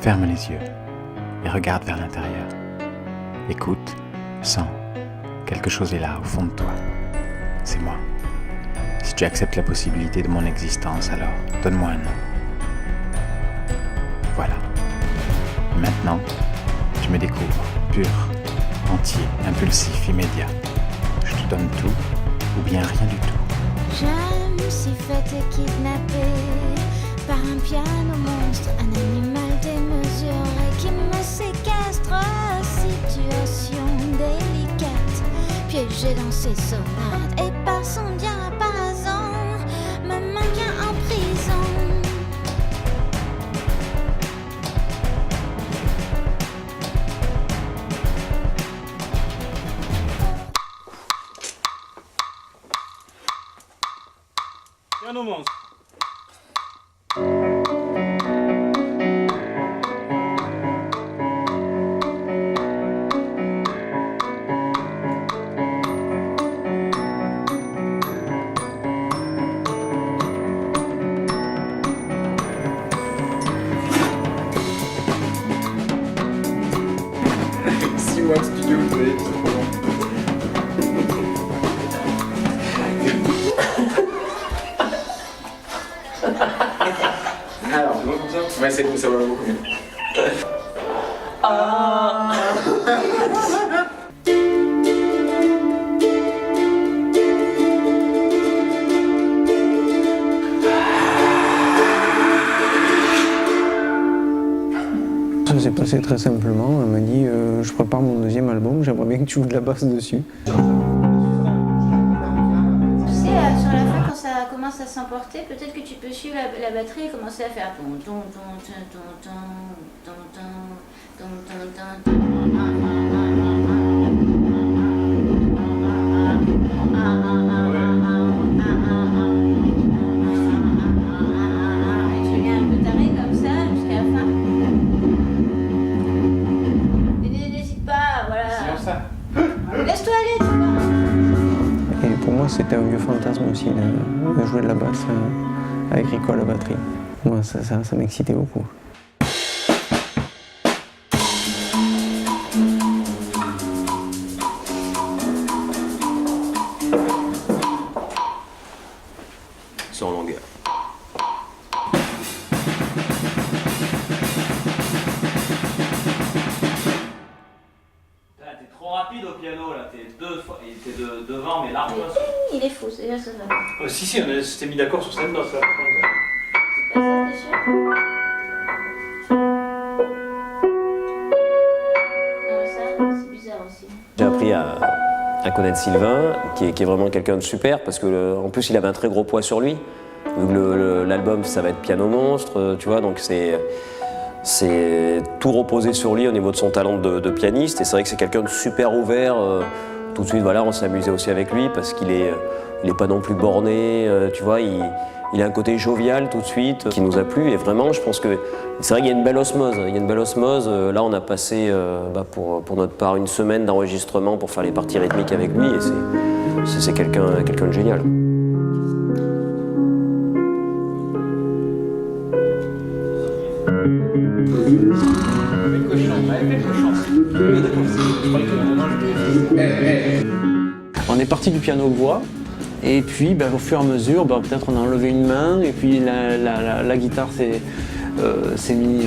Ferme les yeux et regarde vers l'intérieur. Écoute, sens, quelque chose est là au fond de toi. C'est moi. Si tu acceptes la possibilité de mon existence, alors donne-moi un nom. Voilà. Maintenant, tu me découvres, pur, entier, impulsif, immédiat. Je te donne tout, ou bien rien du tout. Je me suis fait kidnapper par un piano monstre, un animal démesuré qui me séquestre. Situation délicate, piégé dans ses sonates et par son diapason me maintient en prison. Piano monstre. Mois de studio, vous voyez, c'est trop long. Alors, c'est bon comme ça? Ouais, c'est bon, ça va beaucoup mieux. Ça s'est passé très simplement, elle m'a dit je prépare mon deuxième album, j'aimerais bien que tu joues de la basse dessus. Tu sais, sur la fin, quand ça commence à s'emporter, peut-être que tu peux suivre la batterie et commencer à faire ton ton ton ton ton ton ton ton ton ton et tu viens un peu taré comme ça jusqu'à la fin. N'hésite pas, voilà. Laisse-toi aller, tu vois. Et pour moi c'était un vieux fantasme aussi de jouer de la basse avec Rico à la batterie. Moi ça m'excitait beaucoup. Sans longueur. T'es trop rapide au piano là, t'es devant mais large. Il est fou, c'est déjà ça. Si, on s'était mis d'accord sur cette note là. C'est pas ça, t'es sûr? Non, mais ça, c'est bizarre aussi. J'ai appris à connaître Sylvain, qui est vraiment quelqu'un de super, parce que en plus il avait un très gros poids sur lui. Donc l'album ça va être Piano Monstre, tu vois, donc c'est tout reposé sur lui au niveau de son talent de pianiste. Et c'est vrai que c'est quelqu'un de super ouvert. Tout de suite, voilà, on s'est amusé aussi avec lui parce qu'il est pas non plus borné, tu vois. Il a un côté jovial tout de suite qui nous a plu. Et vraiment, je pense que c'est vrai qu'il y a une belle osmose. Il y a une belle osmose. Là, on a passé pour notre part une semaine d'enregistrement pour faire les parties rythmiques avec lui. Et c'est quelqu'un de génial. On est parti du piano-voix et puis au fur et à mesure, peut-être on a enlevé une main et puis la guitare s'est mis,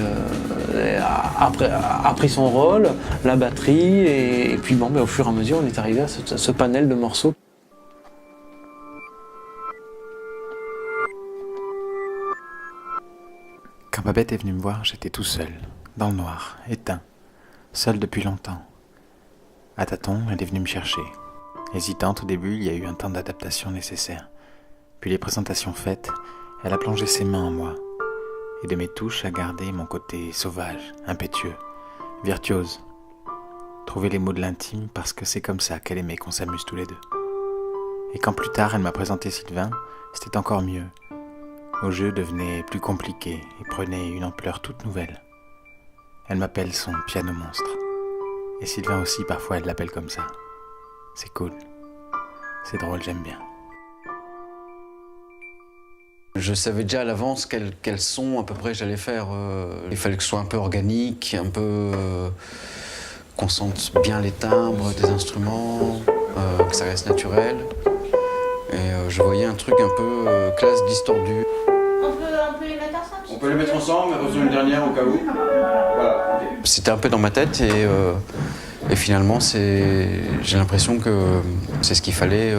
a pris son rôle, la batterie et puis au fur et à mesure on est arrivé à ce panel de morceaux. Quand Babette est venue me voir, j'étais tout seul, dans le noir, éteint, seul depuis longtemps. À tâtons, elle est venue me chercher. Hésitante au début, il y a eu un temps d'adaptation nécessaire. Puis les présentations faites, elle a plongé ses mains en moi. Et de mes touches a gardé mon côté sauvage, impétueux, virtuose. Trouver les mots de l'intime parce que c'est comme ça qu'elle aimait qu'on s'amuse tous les deux. Et quand plus tard elle m'a présenté Sylvain, c'était encore mieux. Au jeu devenait plus compliqué et prenait une ampleur toute nouvelle. Elle m'appelle son piano monstre. Et Sylvain aussi, parfois elle l'appelle comme ça. C'est cool. C'est drôle, j'aime bien. Je savais déjà à l'avance quel son à peu près j'allais faire. Il fallait que ce soit un peu organique, un peu qu'on sente bien les timbres des instruments, que ça reste naturel. Et je voyais un truc un peu classe distordu. On peut les mettre ensemble. On peut les mettre ensemble, mais besoin une dernière au cas où. Voilà. Okay. C'était un peu dans ma tête et finalement j'ai l'impression que c'est ce qu'il fallait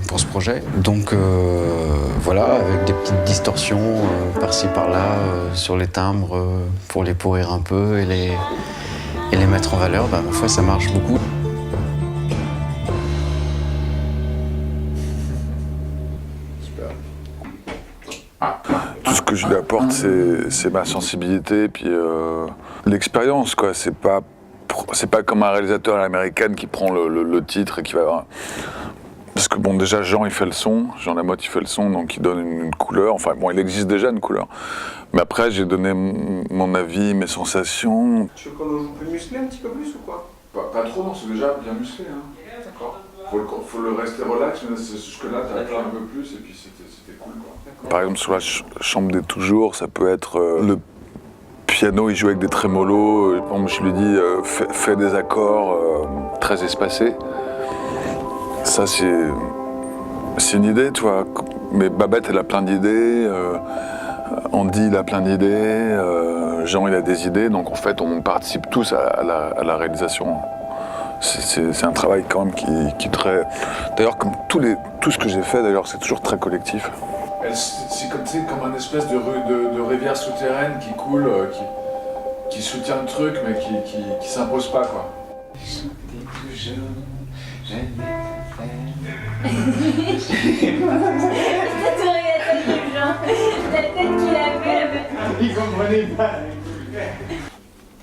pour ce projet. Donc voilà, avec des petites distorsions par-ci par-là sur les timbres pour les pourrir un peu et les mettre en valeur, ma foi ça marche beaucoup. Tout ce que je lui apporte, c'est ma sensibilité et puis l'expérience, quoi. C'est pas comme un réalisateur à l'américaine qui prend le titre et qui va... Parce que bon, déjà, Jean, il fait le son. Jean Lamotte, il fait le son, donc il donne une couleur. Enfin, bon, il existe déjà une couleur. Mais après, j'ai donné mon avis, mes sensations. Tu veux qu'on le joue plus musclé un petit peu plus ou quoi? Pas trop, non, c'est déjà bien musclé. Hein. D'accord. Faut le rester relax, mais jusque-là, t'as appris un peu plus et puis c'était cool, quoi. Par exemple, sur la chambre des toujours, ça peut être le piano, il joue avec des trémolos. Par exemple, je lui dis fais des accords très espacés. Ça, c'est une idée, tu vois. Mais Babette, elle a plein d'idées. Andy, il a plein d'idées. Jean, il a des idées. Donc, en fait, on participe tous à la réalisation. C'est un travail quand même qui est très... D'ailleurs, comme tout ce que j'ai fait, d'ailleurs, c'est toujours très collectif. C'est comme une espèce de rivière souterraine qui coule, qui soutient le truc, mais qui s'impose pas, quoi. Il comprenait pas.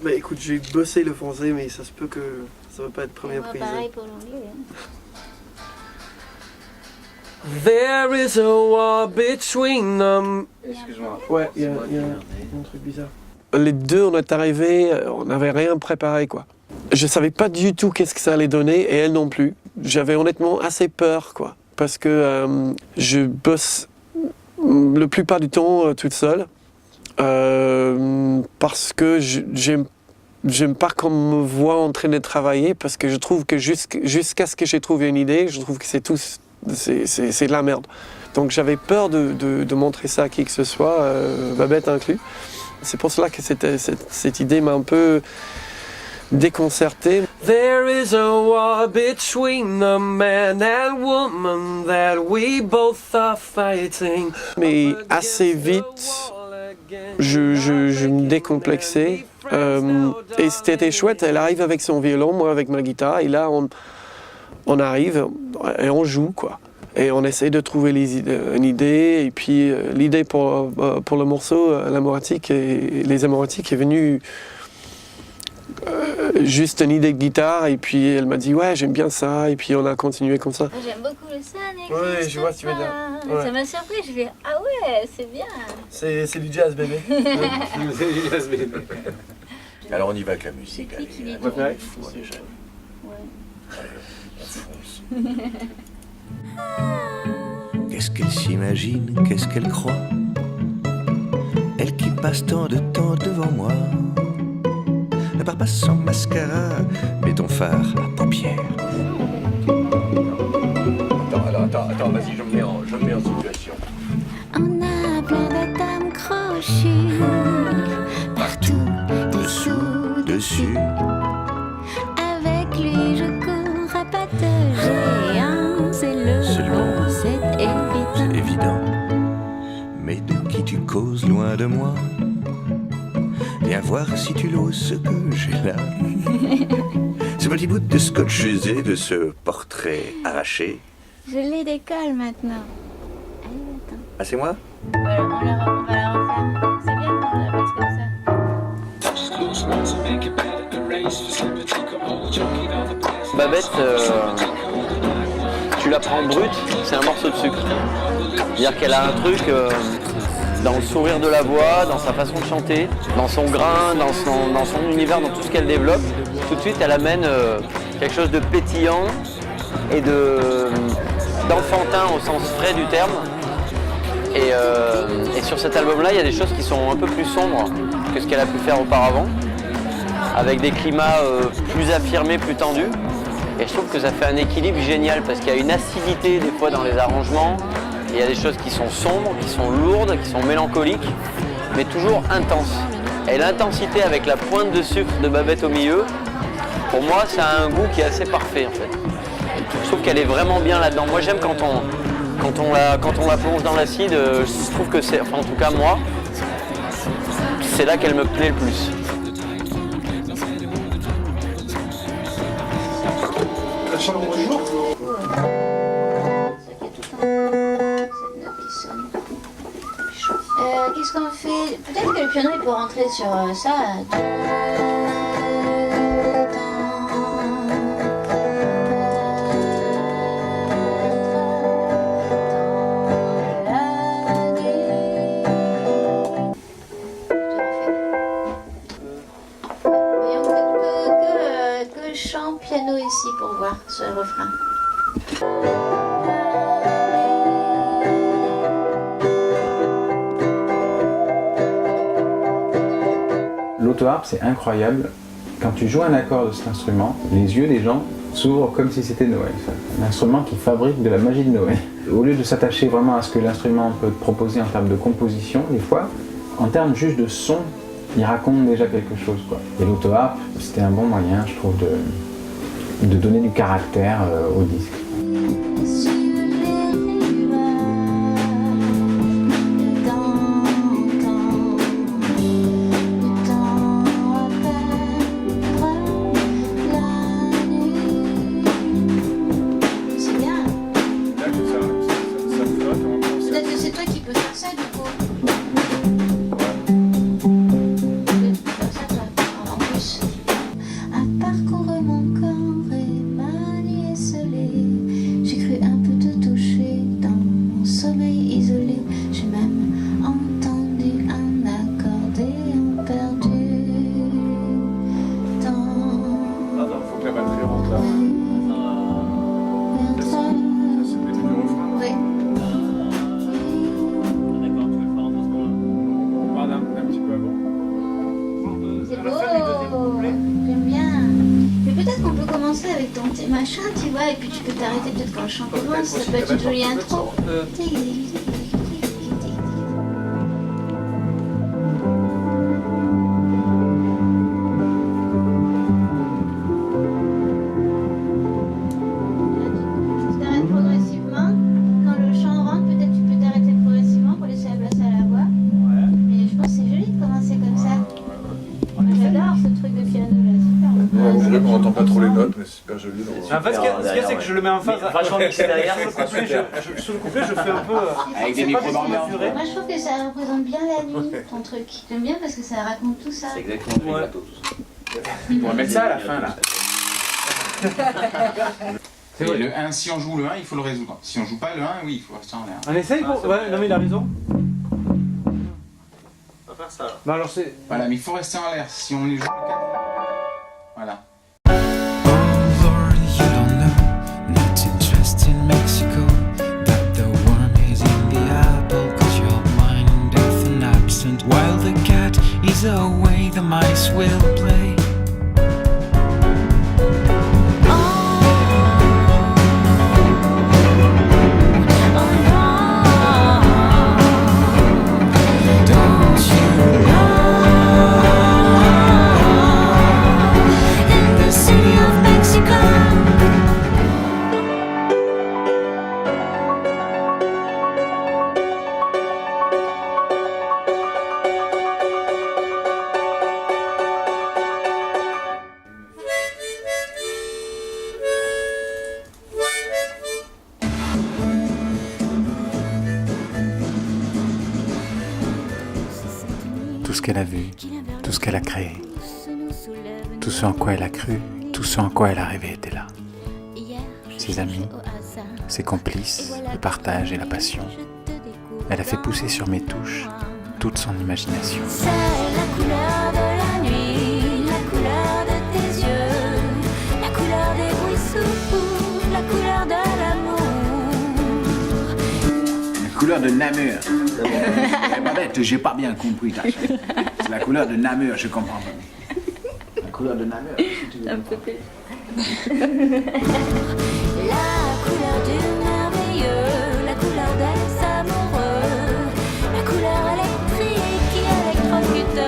Bah écoute, j'ai bossé le français, mais ça se peut que ça va pas être première prise. Pareil pour l'anglais. There is a war between them. Excuse-moi. Ouais, il y a un truc bizarre. Les deux, on est arrivés, on n'avait rien préparé, quoi. Je savais pas du tout qu'est-ce que ça allait donner, et elle non plus. J'avais honnêtement assez peur, quoi. Parce que je bosse le plupart du temps toute seule. Parce que j'aime pas qu'on me voit en train de travailler, parce que je trouve que jusqu'à ce que j'ai trouvé une idée, je trouve que c'est de la merde. Donc j'avais peur de montrer ça à qui que ce soit, Babette inclus. C'est pour cela que cette idée m'a un peu déconcerté. There is a war between the man and woman that we both are fighting. Mais assez vite, je me décomplexais. Et c'était chouette, elle arrive avec son violon, moi avec ma guitare, et là on arrive et on joue, quoi. Et on essaie de trouver une idée, et puis l'idée pour le morceau, l'Amoratique et les Amoratiques est venue juste une idée de guitare, et puis elle m'a dit ouais j'aime bien ça, et puis on a continué comme ça. J'aime beaucoup le son. Ouais, je vois ce que tu veux dire. Ouais. Ça m'a surpris, je fais ah ouais, c'est bien. C'est du jazz, bébé. C'est du jazz, bébé. Alors on y va avec la musique. C'est qui Allez, qui dit fou, déjà. Ouais. Allez, on fonce. Qu'est-ce qu'elle s'imagine, qu'est-ce qu'elle croit? Elle qui passe tant de temps devant moi. La barbe sans mascara, mets ton phare à paupières. Attends, vas-y, je me mets en situation. On a plein de dames crochues, partout, dessus. Avec lui, je cours à pas de géant. C'est le bon, c'est évident. Mais de qui tu causes loin de moi? Viens voir si tu l'oses ce que j'ai là. Ce petit bout de scotch usé de ce portrait arraché. Je les décolle maintenant. Allez, attends. Ah, c'est moi? Voilà, on va la refaire. C'est bien qu'on la fasse comme ça. Babette, tu la prends brute, c'est un morceau de sucre. C'est-à-dire qu'elle a un truc dans le sourire de la voix, dans sa façon de chanter, dans son grain, dans son univers, dans tout ce qu'elle développe. Tout de suite, elle amène quelque chose de pétillant et d'enfantin au sens frais du terme. Et sur cet album-là, il y a des choses qui sont un peu plus sombres que ce qu'elle a pu faire auparavant, avec des climats plus affirmés, plus tendus. Et je trouve que ça fait un équilibre génial parce qu'il y a une acidité des fois dans les arrangements. Il y a des choses qui sont sombres, qui sont lourdes, qui sont mélancoliques, mais toujours intenses. Et l'intensité avec la pointe de sucre de Babette au milieu, pour moi, ça a un goût qui est assez parfait en fait. Je trouve qu'elle est vraiment bien là-dedans. Moi, j'aime quand on la plonge dans l'acide. Je trouve que c'est, enfin en tout cas moi, c'est là qu'elle me plaît le plus. La chambre du jour. Qu'est-ce qu'on fait? Peut-être que le piano il peut rentrer sur ça. Voyons que chant piano ici pour voir ce refrain. L'auto-harpe, c'est incroyable. Quand tu joues un accord de cet instrument, les yeux des gens s'ouvrent comme si c'était Noël. Un instrument qui fabrique de la magie de Noël. Au lieu de s'attacher vraiment à ce que l'instrument peut te proposer en termes de composition, des fois, en termes juste de son, il raconte déjà quelque chose, quoi. Et l'auto-harpe, c'était un bon moyen, je trouve, de donner du caractère au disque. Machin, tu vois, et puis tu peux t'arrêter peut-être quand le chant commence, ça peut être une jolie intro. Tu t'arrêtes progressivement, quand le chant rentre, peut-être tu peux t'arrêter progressivement pour laisser la place à la voix. Mais je pense que c'est joli de commencer comme ça. Moi j'adore ce truc de piano là, super. C'est vrai qu'on n'entend pas trop les notes, mais c'est super joli. En fait, ce qu'il y a, c'est que je le mets en phase. Vachement mixé derrière. Sur le couplet, je fais un peu. Avec des micros Moi je trouve que ça représente bien la nuit, ton truc. J'aime bien parce que ça raconte tout ça. C'est exactement le bateau, tout ça. On va mettre ça à la fin là. C'est vrai, le 1, si on joue le 1, il faut le résoudre. Si on joue pas le 1, oui, il faut rester en l'air. On essaye pour. Ouais, non mais il a raison. On va faire ça là. Bah alors c'est. Voilà, mais il faut rester en l'air. Si on les joue le 4. Voilà. While the cat is away, the mice will play. Don't you know, in the city of Mexico. Tout ce qu'elle a vu, tout ce qu'elle a créé, tout ce en quoi elle a cru, tout ce en quoi elle a rêvé était là. Ses amis, ses complices, le partage et la passion. Elle a fait pousser sur mes touches toute son imagination. C'est la couleur de la nuit, la couleur de tes yeux, la couleur des ruisseaux, la couleur de l'amour. couleur de Namur. J'ai pas bien compris, ta chérie. C'est la couleur de Namur, je comprends pas. La couleur de Namur, si tu veux. Un peu plus. La couleur du merveilleux, la couleur des amoureux, la couleur électrique qui électrocute.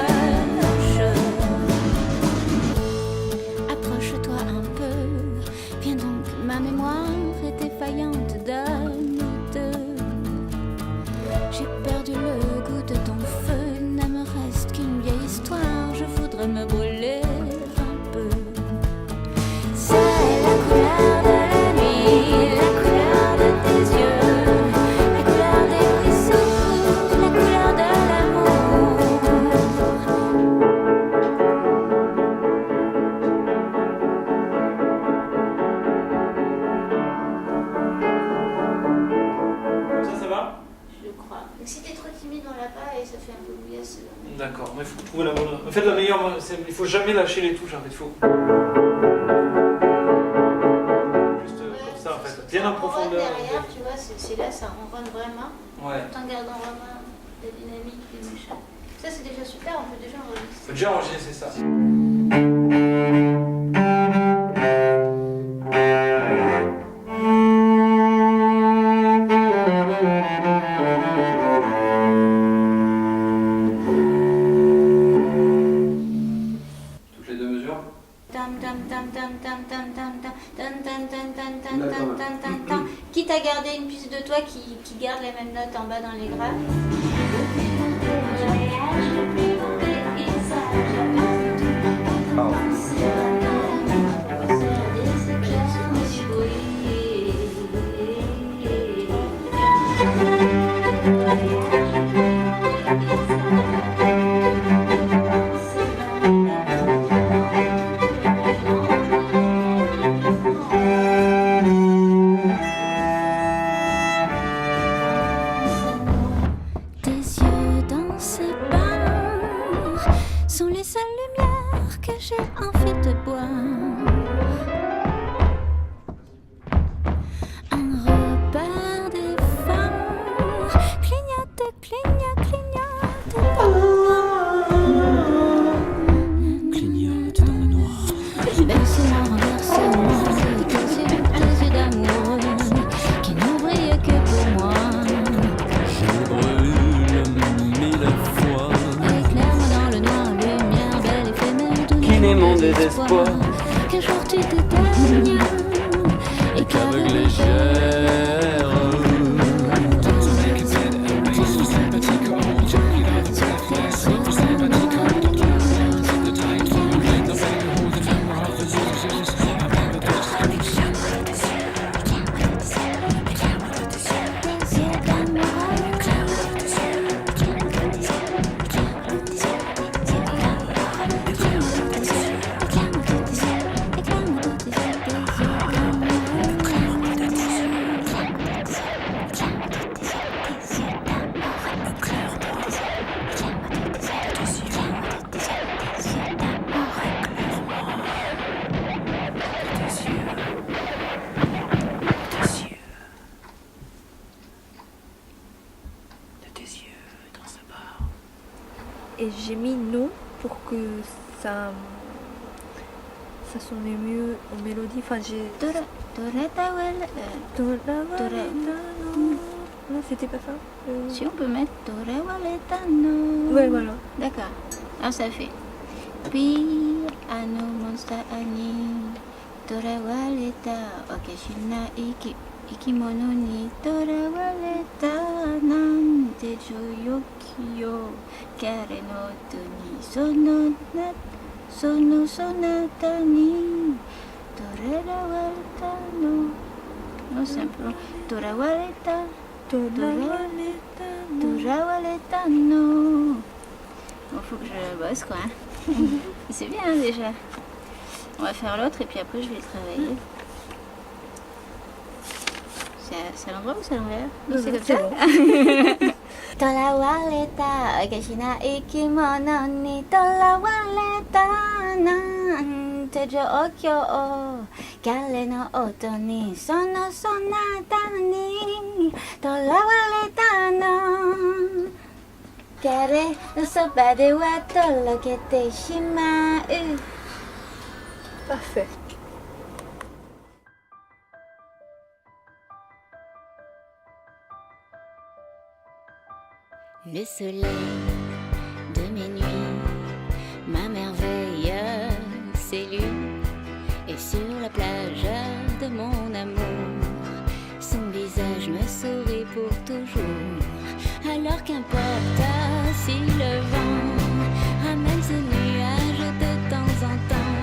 Approche-toi un peu, viens donc, ma mémoire est défaillante de nous deux. J'ai perdu le goût de ton feu, ne me reste qu'une vieille histoire, je voudrais me brûler un peu. C'est la couleur de la nuit, la couleur de tes yeux, la couleur des ruisseaux, la couleur de Ça va? Je crois. Donc si t'es trop timide, on l'a pas et ça fait un peu bouillasse. D'accord, mais il faut trouver la bonne. En fait, la meilleure, il faut jamais lâcher les touches. En fait, il faut. Juste comme ça, en fait. Bien en profondeur. Derrière, tu vois, c'est là, ça ronronne vraiment. Ouais. Tout en gardant vraiment la dynamique du machin. Ça, c'est déjà super, on peut déjà enregistrer. On peut déjà enregistrer, c'est ça. Toutes les deux mesures. Quitte à garder une piste de toi qui garde les mêmes notes en bas dans les graves. tes yeux dans ces bars sont les seules lumières que j'ai envie de boire. Un repère des phares clignote, clignote, clignote dans le noir. Versement, renversement, tes yeux d'amoureux qui ne brillent que pour moi. Je brûle mille fois. Éclaire-moi dans le noir, lumière belle, éphémère, douce. Qui n'est mon désespoir. Qu'un jour tu t'éteignes et Qu'avec légère. Et j'ai mis non pour que ça sonnait mieux en mélodie. Enfin, j'ai. Non, c'était pas ça. Si on peut mettre Torewaletano. Ouais, voilà. D'accord. Alors ça fait. Puis Ano Monsta Ani Torewaleta Okashina Ikimono ni Torewaleta Nante Joyokiyo Kare no Toni Sono Sonata ni Torewaleta no. Non, simplement Torewaleta. Torewaleta no. Bon, faut que je bosse quoi. C'est bien hein, déjà. On va faire l'autre et puis après je vais le travailler. C'est à l'endroit ou c'est à l'envers? Non, c'est comme ça. Torawaleta, Okashina ikimono ni torawaleta nan tejo okyo o kale no oto ni sono sonata ni tolawale tano kare no soba de wa tolokete shimau. Parfait. Le soleil de mes nuits, ma merveille, c'est lui. Et sur la plage de mon amour, son visage me sourit pour toujours. Alors qu'importe si le vent ramène ce nuage de temps en temps,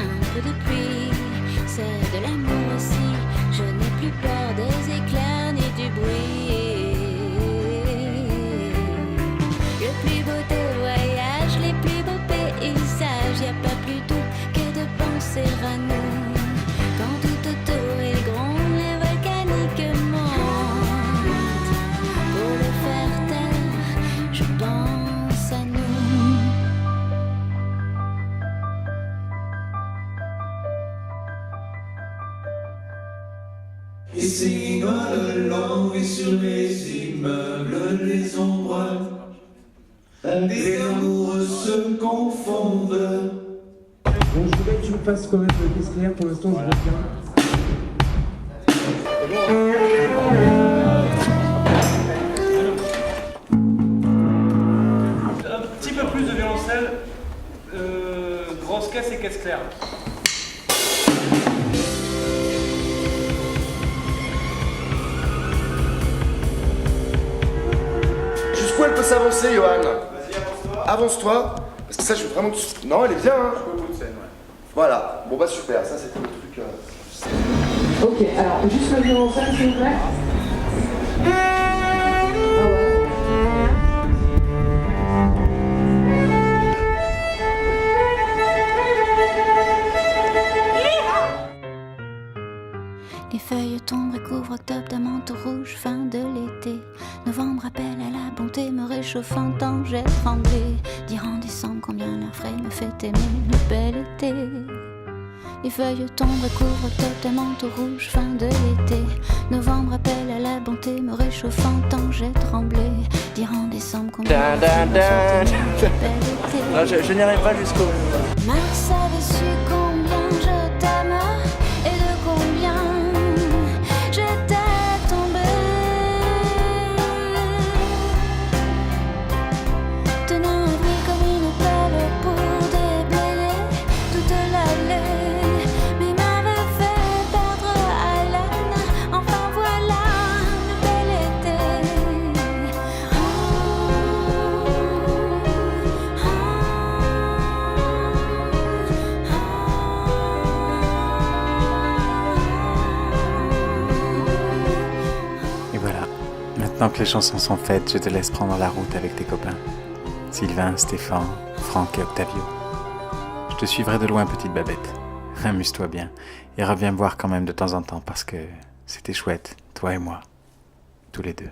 un peu de pluie, c'est de l'amour aussi. Je n'ai plus peur des éclairs ni du bruit. Le plus beau des voyages, les plus beaux paysages, y a pas plus doux que de penser à nous. Quand tout autour est gronde, les volcaniques montent. Pour le faire taire, je pense à nous. Ici, le long et sur les immeubles, les ombres. Les amoureux se confondent. Bon, je voulais que tu me fasses quand même le caisse claire. Pour l'instant, je reviens. Un petit peu plus de violoncelle, grosse caisse et caisse claire. Jusqu'où elle peut s'avancer, Johan? Avance-toi, parce que ça je veux vraiment que... Non, elle est bien, hein. Voilà, bon bah super, ça c'était le truc... Ok, alors juste le violoncelle s'il vous plaît. Les feuilles tombent et couvrent octobre d'un manteau rouge, fin de l'été. Novembre appelle à la bonté, me réchauffant tant j'ai tremblé. Dire en décembre combien l'air frais me fait aimer le bel été. Les feuilles tombent et couvrent octobre d'un manteau rouge, fin de l'été. Novembre appelle à la bonté, me réchauffant tant j'ai tremblé. Dire en décembre combien l'air frais me fait aimer le bel été. Je n'irai pas jusqu'au... Mars avait su combien je t'aime et de combien j'étais tombée. Tenant avril comme une pelle pour déblayer toute l'allée, mais m'avait fait perdre haleine. Enfin voilà le bel été. Et voilà, maintenant que les chansons sont faites, je te laisse prendre la route avec tes copains. Sylvain, Stéphane, Franck et Octavio. Je te suivrai de loin, petite Babette. Amuse-toi bien et reviens me voir quand même de temps en temps parce que c'était chouette, toi et moi, tous les deux.